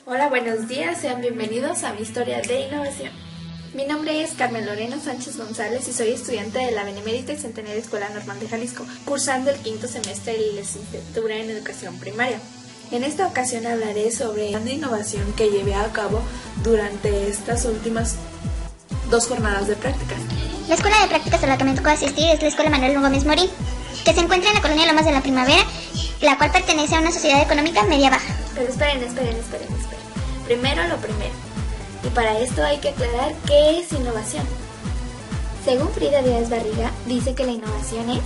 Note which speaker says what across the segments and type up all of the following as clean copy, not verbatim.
Speaker 1: Hola, buenos días, sean bienvenidos a mi historia de innovación. Mi nombre es Carmen Lorena Sánchez González y soy estudiante de la Benemérita y Centenaria Escuela Normal de Jalisco, cursando el quinto semestre de la licenciatura en educación primaria. En esta ocasión hablaré sobre la innovación que llevé a cabo durante estas últimas 2 jornadas de prácticas.
Speaker 2: La escuela de prácticas a la que me tocó asistir es la Escuela Manuel Gómez Morín, que se encuentra en la colonia Lomas de la Primavera, la cual pertenece a una sociedad económica media-baja.
Speaker 1: Pero esperen. Primero lo primero. Y para esto hay que aclarar qué es innovación. Según Frida Díaz Barriga, dice que la innovación es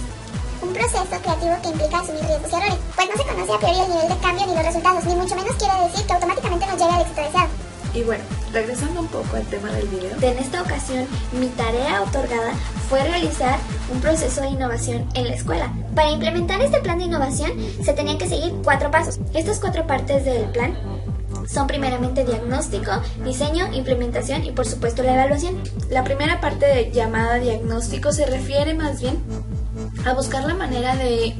Speaker 2: un proceso creativo que implica asumir riesgos y errores, pues no se conoce a priori el nivel de cambio ni los resultados, ni mucho menos quiere decir que automáticamente nos llegue al éxito deseado.
Speaker 1: Y bueno, regresando un poco al tema del video. En esta ocasión, mi tarea otorgada fue realizar un proceso de innovación en la escuela.
Speaker 2: Para implementar este plan de innovación se tenían que seguir 4 pasos.
Speaker 1: Estas 4 partes del plan son primeramente diagnóstico, diseño, implementación y por supuesto la evaluación. La primera parte llamada diagnóstico se refiere más bien a buscar la manera de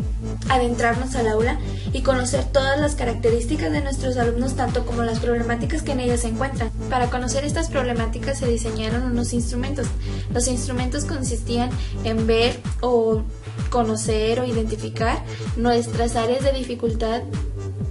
Speaker 1: adentrarnos al aula y conocer todas las características de nuestros alumnos, tanto como las problemáticas que en ellas se encuentran. Para conocer estas problemáticas se diseñaron unos instrumentos. Los instrumentos consistían en ver o conocer o identificar nuestras áreas de dificultad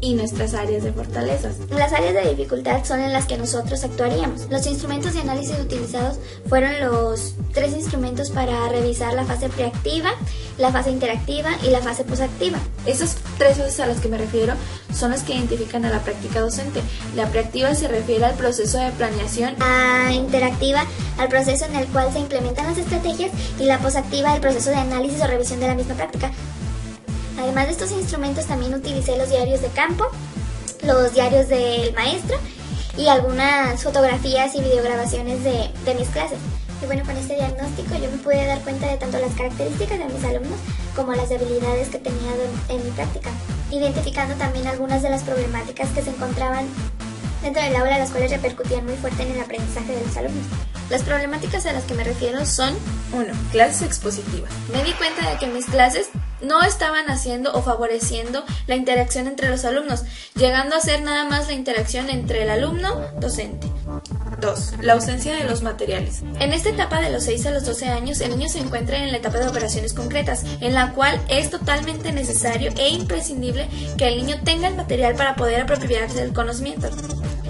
Speaker 1: y nuestras áreas de fortalezas.
Speaker 2: Las áreas de dificultad son en las que nosotros actuaríamos. Los instrumentos de análisis utilizados fueron los 3 instrumentos para revisar la fase preactiva, la fase interactiva y la fase posactiva.
Speaker 1: Esas 3 fases a las que me refiero son las que identifican a la práctica docente. La preactiva se refiere al proceso de planeación,
Speaker 2: la interactiva al proceso en el cual se implementan las estrategias y la posactiva al proceso de análisis o revisión de la misma práctica. Además de estos instrumentos también utilicé los diarios de campo, los diarios del maestro y algunas fotografías y videograbaciones de mis clases. Y bueno, con este diagnóstico yo me pude dar cuenta de tanto las características de mis alumnos como las debilidades que tenía en mi práctica, identificando también algunas de las problemáticas que se encontraban dentro del aula, las cuales repercutían muy fuerte en el aprendizaje de los alumnos.
Speaker 1: Las problemáticas a las que me refiero son 1. Clases expositivas. Me di cuenta de que mis clases no estaban haciendo o favoreciendo la interacción entre los alumnos, llegando a ser nada más la interacción entre el alumno-docente. 2. La ausencia de los materiales. En esta etapa de los 6 a los 12 años, el niño se encuentra en la etapa de operaciones concretas, en la cual es totalmente necesario e imprescindible que el niño tenga el material para poder apropiarse del conocimiento.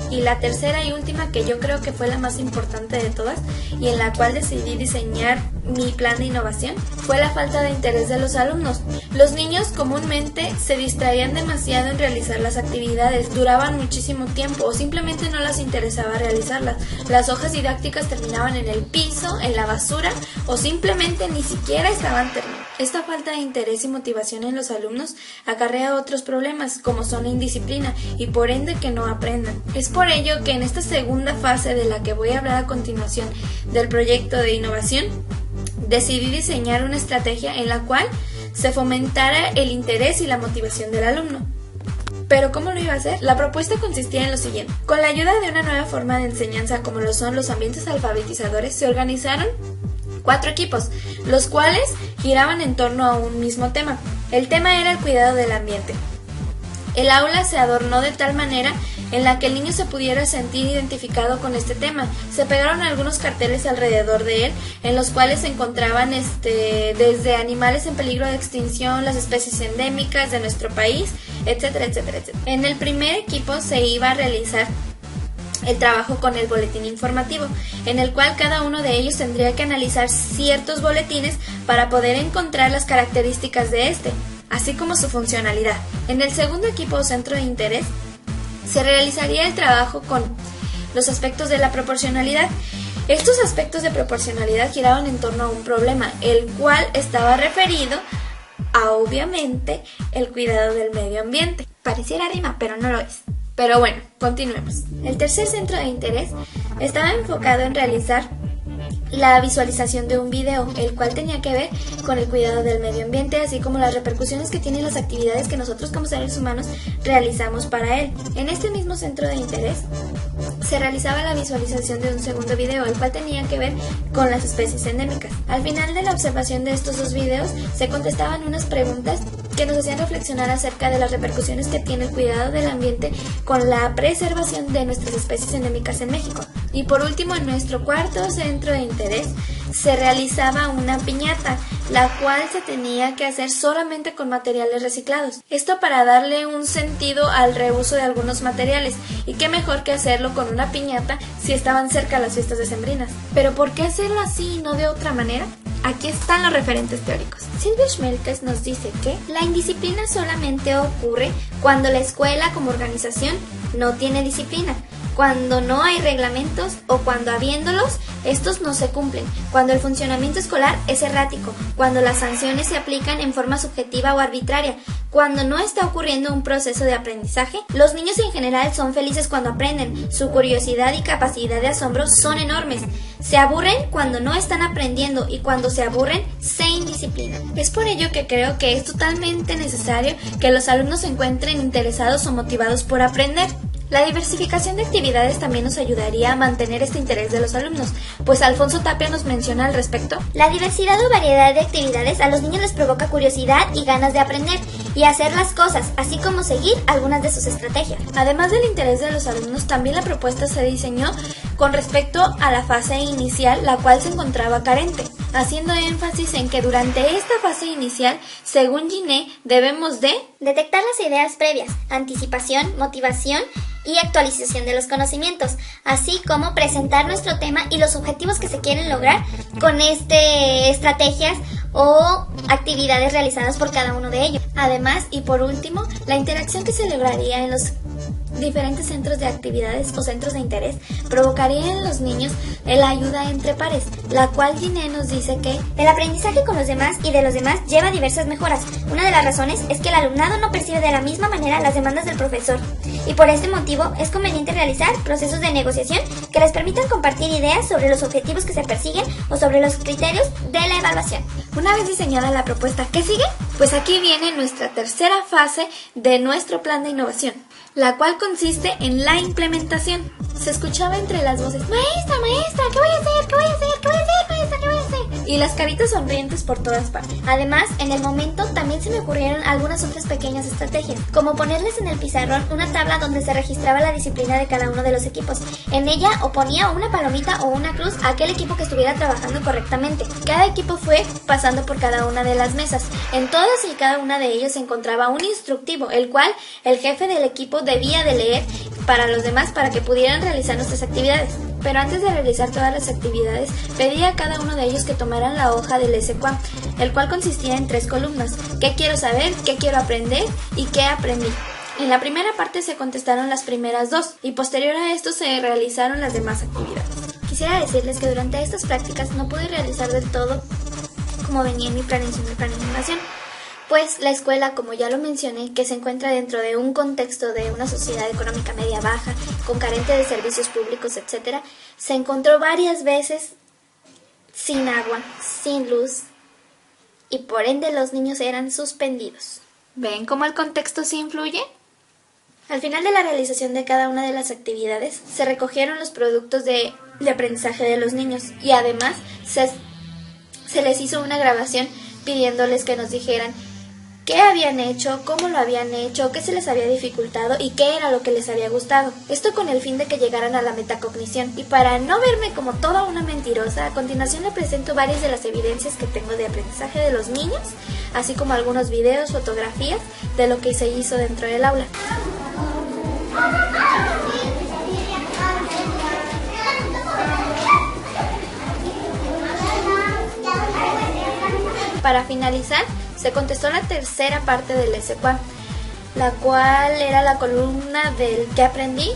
Speaker 1: Y la tercera y última, que yo creo que fue la más importante de todas y en la cual decidí diseñar mi plan de innovación, fue la falta de interés de los alumnos. Los niños comúnmente se distraían demasiado en realizar las actividades, duraban muchísimo tiempo o simplemente no les interesaba realizarlas. Las hojas didácticas terminaban en el piso, en la basura o simplemente ni siquiera estaban terminadas. Esta falta de interés y motivación en los alumnos acarrea otros problemas como son la indisciplina y por ende que no aprendan. Es por ello que en esta segunda fase de la que voy a hablar a continuación del proyecto de innovación, decidí diseñar una estrategia en la cual se fomentara el interés y la motivación del alumno. ¿Pero cómo lo iba a hacer? La propuesta consistía en lo siguiente. Con la ayuda de una nueva forma de enseñanza como lo son los ambientes alfabetizadores, se organizaron 4 equipos, los cuales giraban en torno a un mismo tema. El tema era el cuidado del ambiente. El aula se adornó de tal manera en la que el niño se pudiera sentir identificado con este tema. Se pegaron algunos carteles alrededor de él, en los cuales se encontraban desde animales en peligro de extinción, las especies endémicas de nuestro país, etcétera, etcétera, etcétera. En el primer equipo se iba a realizar el trabajo con el boletín informativo, en el cual cada uno de ellos tendría que analizar ciertos boletines para poder encontrar las características de este, así como su funcionalidad. En el segundo equipo o centro de interés se realizaría el trabajo con los aspectos de la proporcionalidad. Estos aspectos de proporcionalidad giraban en torno a un problema, el cual estaba referido a, obviamente, el cuidado del medio ambiente. Pareciera rima, pero no lo es. Pero bueno, continuemos. El tercer centro de interés estaba enfocado en realizar la visualización de un video, el cual tenía que ver con el cuidado del medio ambiente, así como las repercusiones que tienen las actividades que nosotros como seres humanos realizamos para él. En este mismo centro de interés se realizaba la visualización de un segundo video, el cual tenía que ver con las especies endémicas. Al final de la observación de estos dos videos se contestaban unas preguntas que nos hacían reflexionar acerca de las repercusiones que tiene el cuidado del ambiente con la preservación de nuestras especies endémicas en México. Y por último, en nuestro cuarto centro de interés se realizaba una piñata, la cual se tenía que hacer solamente con materiales reciclados. Esto para darle un sentido al reuso de algunos materiales, y qué mejor que hacerlo con una piñata si estaban cerca las fiestas decembrinas. Pero ¿por qué hacerlo así y no de otra manera? Aquí están los referentes teóricos. Silvia Schmelkes nos dice que la indisciplina solamente ocurre cuando la escuela como organización no tiene disciplina, cuando no hay reglamentos o cuando habiéndolos, estos no se cumplen, cuando el funcionamiento escolar es errático, cuando las sanciones se aplican en forma subjetiva o arbitraria, cuando no está ocurriendo un proceso de aprendizaje. Los niños en general son felices cuando aprenden, su curiosidad y capacidad de asombro son enormes. Se aburren cuando no están aprendiendo y cuando se aburren, se indisciplinan. Es por ello que creo que es totalmente necesario que los alumnos se encuentren interesados o motivados por aprender. La diversificación de actividades también nos ayudaría a mantener este interés de los alumnos, pues Alfonso Tapia nos menciona al respecto.
Speaker 2: La diversidad o variedad de actividades a los niños les provoca curiosidad y ganas de aprender y hacer las cosas, así como seguir algunas de sus estrategias.
Speaker 1: Además del interés de los alumnos, también la propuesta se diseñó con respecto a la fase inicial, la cual se encontraba carente, haciendo énfasis en que durante esta fase inicial, según Giné, debemos de
Speaker 2: detectar las ideas previas, anticipación, motivación y actualización de los conocimientos, así como presentar nuestro tema y los objetivos que se quieren lograr con estrategias o actividades realizadas por cada uno de ellos. Además, y por último, la interacción que se lograría en los diferentes centros de actividades o centros de interés provocaría en los niños la ayuda entre pares, la cual Giné nos dice que el aprendizaje con los demás y de los demás lleva diversas mejoras. Una de las razones es que el alumnado no percibe de la misma manera las demandas del profesor, y por este motivo es conveniente realizar procesos de negociación que les permitan compartir ideas sobre los objetivos que se persiguen o sobre los criterios de la evaluación.
Speaker 1: Una vez diseñada la propuesta, ¿qué sigue? Pues aquí viene nuestra tercera fase de nuestro plan de innovación, la cual consiste en la implementación. Se escuchaba entre las voces: maestra, maestra, ¿qué voy a hacer? ¿Qué voy a hacer? ¿Qué voy a hacer, maestra? ¿Qué voy a hacer? Y las caritas sonrientes por todas partes.
Speaker 2: Además, en el momento también se me ocurrieron algunas otras pequeñas estrategias, como ponerles en el pizarrón una tabla donde se registraba la disciplina de cada uno de los equipos. En ella o ponía una palomita o una cruz a aquel equipo que estuviera trabajando correctamente. Cada equipo fue pasando por cada una de las mesas. En todas y cada una de ellos se encontraba un instructivo, el cual el jefe del equipo debía de leer para los demás para que pudieran realizar nuestras actividades. Pero antes de realizar todas las actividades, pedí a cada uno de ellos que tomaran la hoja del SQA, el cual consistía en 3 columnas: ¿qué quiero saber?, ¿qué quiero aprender?, y ¿qué aprendí? En la primera parte se contestaron las primeras 2 y posterior a esto se realizaron las demás actividades. Quisiera decirles que durante estas prácticas no pude realizar del todo como venía en mi planeación del plan de innovación, pues la escuela, como ya lo mencioné, que se encuentra dentro de un contexto de una sociedad económica media baja, con carente de servicios públicos, etc., se encontró varias veces sin agua, sin luz, y por ende los niños eran suspendidos.
Speaker 1: ¿Ven cómo el contexto sí influye?
Speaker 2: Al final de la realización de cada una de las actividades, se recogieron los productos de aprendizaje de los niños y además se les hizo una grabación pidiéndoles que nos dijeran qué habían hecho, cómo lo habían hecho, qué se les había dificultado y qué era lo que les había gustado. Esto con el fin de que llegaran a la metacognición. Y para no verme como toda una mentirosa, a continuación le presento varias de las evidencias que tengo de aprendizaje de los niños, así como algunos videos, fotografías de lo que se hizo dentro del aula. Para finalizar, se contestó la tercera parte del SQA, la cual era la columna del que aprendí,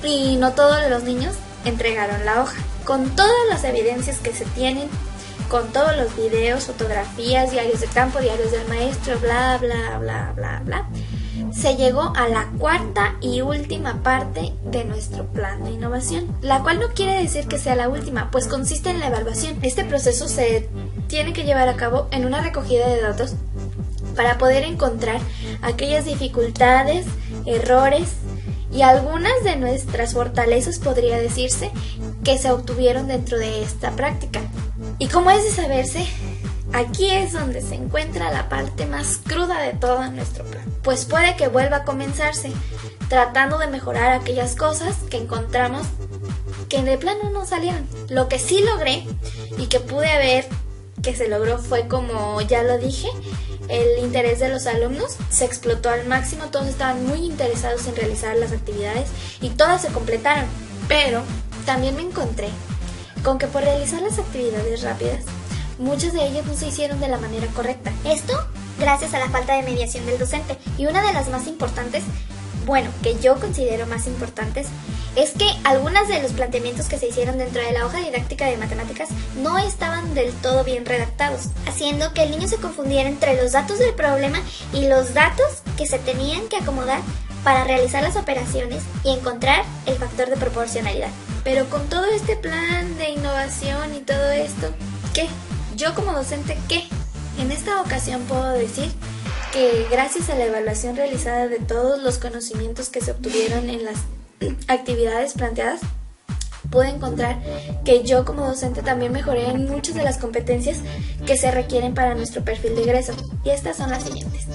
Speaker 2: y no todos los niños entregaron la hoja, con todas las evidencias que se tienen, con todos los videos, fotografías, diarios de campo, diarios del maestro, bla, bla, bla, bla, bla. Se llegó a la cuarta y última parte de nuestro plan de innovación, la cual no quiere decir que sea la última, pues consiste en la evaluación. Este proceso se tiene que llevar a cabo en una recogida de datos para poder encontrar aquellas dificultades, errores y algunas de nuestras fortalezas, podría decirse, que se obtuvieron dentro de esta práctica. Y como es de saberse,
Speaker 1: Aquí es donde se encuentra la parte más cruda de todo nuestro plan, pues puede que vuelva a comenzarse, tratando de mejorar aquellas cosas que encontramos que de plano no salieron. Lo que sí logré y que pude ver que se logró fue, como ya lo dije, el interés de los alumnos se explotó al máximo, todos estaban muy interesados en realizar las actividades y todas se completaron, pero también me encontré con que por realizar las actividades rápidas, muchas de ellas no se hicieron de la manera correcta.
Speaker 2: Esto gracias a la falta de mediación del docente. Y una de las más importantes, bueno, que yo considero más importantes, es que algunas de los planteamientos que se hicieron dentro de la hoja didáctica de matemáticas no estaban del todo bien redactados, haciendo que el niño se confundiera entre los datos del problema y los datos que se tenían que acomodar para realizar las operaciones y encontrar el factor de proporcionalidad.
Speaker 1: Pero con todo este plan de innovación y todo esto, ¿qué? Yo como docente, ¿qué? En esta ocasión puedo decir que gracias a la evaluación realizada de todos los conocimientos que se obtuvieron en las actividades planteadas, pude encontrar que yo como docente también mejoré en muchas de las competencias que se requieren para nuestro perfil de egreso. Y estas son las siguientes.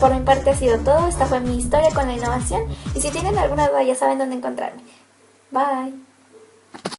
Speaker 1: Por mi parte ha sido todo. Esta fue mi historia con la innovación y si tienen alguna duda ya saben dónde encontrarme. Bye.